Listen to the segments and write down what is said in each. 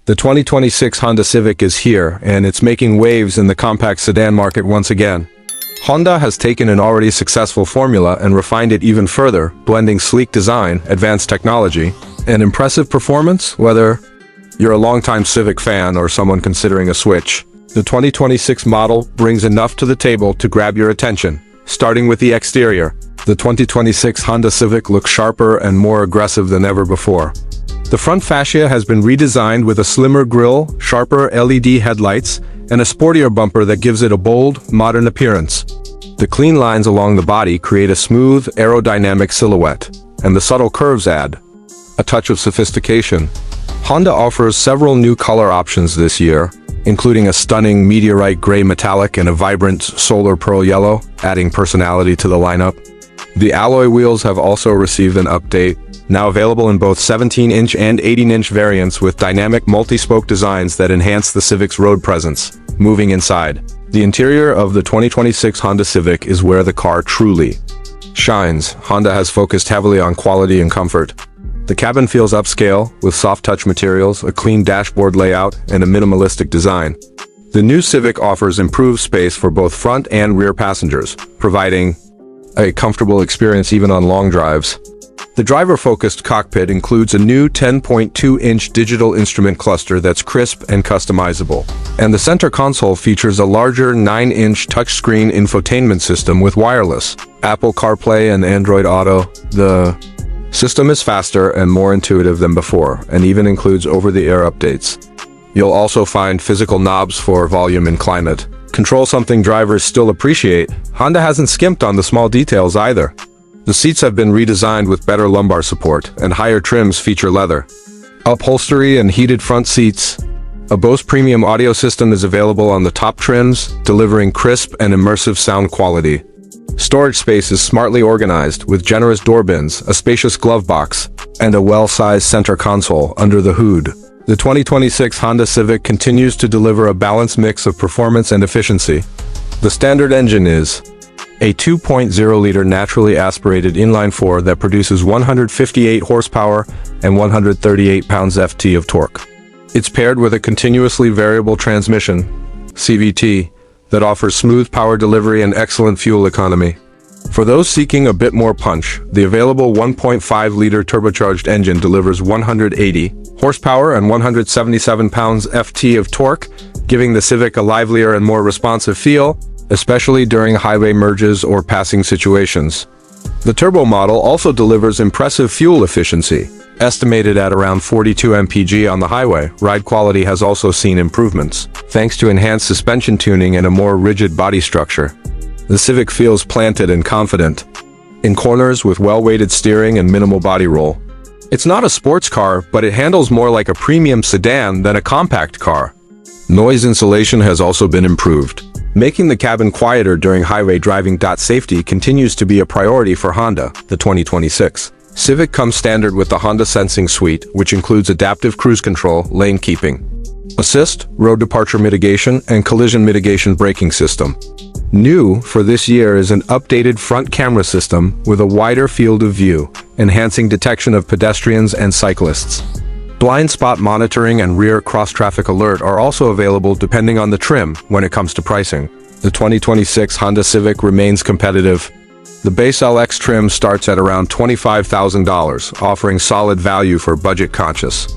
The 2026 Honda Civic is here, and it's making waves in the compact sedan market once again. Honda has taken an already successful formula and refined it even further, blending sleek design, advanced technology, and impressive performance. Whether you're a longtime Civic fan or someone considering a switch, the 2026 model brings enough to the table to grab your attention. Starting with the exterior, the 2026 Honda Civic looks sharper and more aggressive than ever before. The front fascia has been redesigned with a slimmer grille, sharper LED headlights, and a sportier bumper that gives it a bold, modern appearance. The clean lines along the body create a smooth, aerodynamic silhouette, and the subtle curves add a touch of sophistication. Honda offers several new color options this year, including a stunning meteorite gray metallic and a vibrant solar pearl yellow, adding personality to the lineup. The alloy wheels have also received an update, now available in both 17-inch and 18-inch variants with dynamic multi-spoke designs that enhance the Civic's road presence. Moving inside, the interior of the 2026 Honda Civic is where the car truly shines. Honda has focused heavily on quality and comfort. The cabin feels upscale, with soft-touch materials, a clean dashboard layout, and a minimalistic design. The new Civic offers improved space for both front and rear passengers, providing a comfortable experience even on long drives. The driver-focused cockpit includes a new 10.2-inch digital instrument cluster that's crisp and customizable. And the center console features a larger 9-inch touchscreen infotainment system with wireless Apple CarPlay and Android Auto. The system is faster and more intuitive than before, and even includes over-the-air updates. You'll also find physical knobs for volume and climate control, something drivers still appreciate. Honda hasn't skimped on the small details either. The seats have been redesigned with better lumbar support, and higher trims feature leather upholstery and heated front seats. A Bose premium audio system is available on the top trims, delivering crisp and immersive sound quality. Storage space is smartly organized, with generous door bins, a spacious glove box, and a well-sized center console under the hood. The 2026 Honda Civic continues to deliver a balanced mix of performance and efficiency. The standard engine is a 2.0-liter naturally aspirated inline-4 that produces 158 horsepower and 138 pounds-ft of torque. It's paired with a continuously variable transmission, CVT, that offers smooth power delivery and excellent fuel economy. For those seeking a bit more punch, the available 1.5-liter turbocharged engine delivers 180 horsepower and 177 pounds-ft of torque, giving the Civic a livelier and more responsive feel, especially during highway merges or passing situations. The turbo model also delivers impressive fuel efficiency, estimated at around 42 mpg on the highway. Ride quality has also seen improvements, thanks to enhanced suspension tuning and a more rigid body structure. The Civic feels planted and confident in corners with well-weighted steering and minimal body roll. It's not a sports car, but it handles more like a premium sedan than a compact car. Noise insulation has also been improved, making the cabin quieter during highway driving. Safety continues to be a priority for Honda. The 2026 Civic comes standard with the Honda Sensing Suite, which includes adaptive cruise control, lane keeping assist, road departure mitigation, and collision mitigation braking system. New for this year is an updated front camera system with a wider field of view, enhancing detection of pedestrians and cyclists. Blind spot monitoring and rear cross-traffic alert are also available depending on the trim when it comes to pricing. The 2026 Honda Civic remains competitive. The base LX trim starts at around $25,000, offering solid value for budget-conscious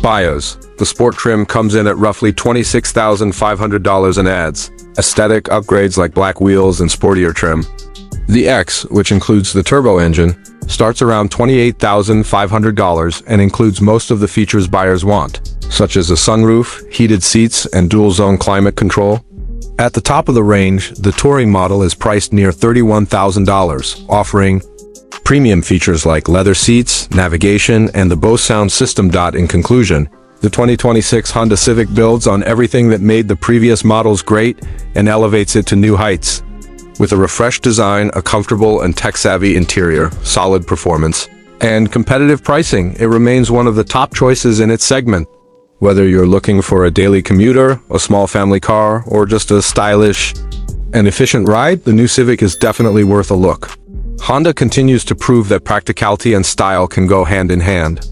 buyers. The sport trim comes in at roughly $26,500 and adds aesthetic upgrades like black wheels and sportier trim. The X, which includes the turbo engine, starts around $28,500 and includes most of the features buyers want, such as a sunroof, heated seats, and dual-zone climate control. At the top of the range, the Touring model is priced near $31,000, offering premium features like leather seats, navigation, and the Bose sound system. In conclusion, the 2026 Honda Civic builds on everything that made the previous models great and elevates it to new heights. With a refreshed design, a comfortable and tech-savvy interior, solid performance, and competitive pricing, it remains one of the top choices in its segment. Whether you're looking for a daily commuter, a small family car, or just a stylish and efficient ride, the new Civic is definitely worth a look. Honda continues to prove that practicality and style can go hand in hand.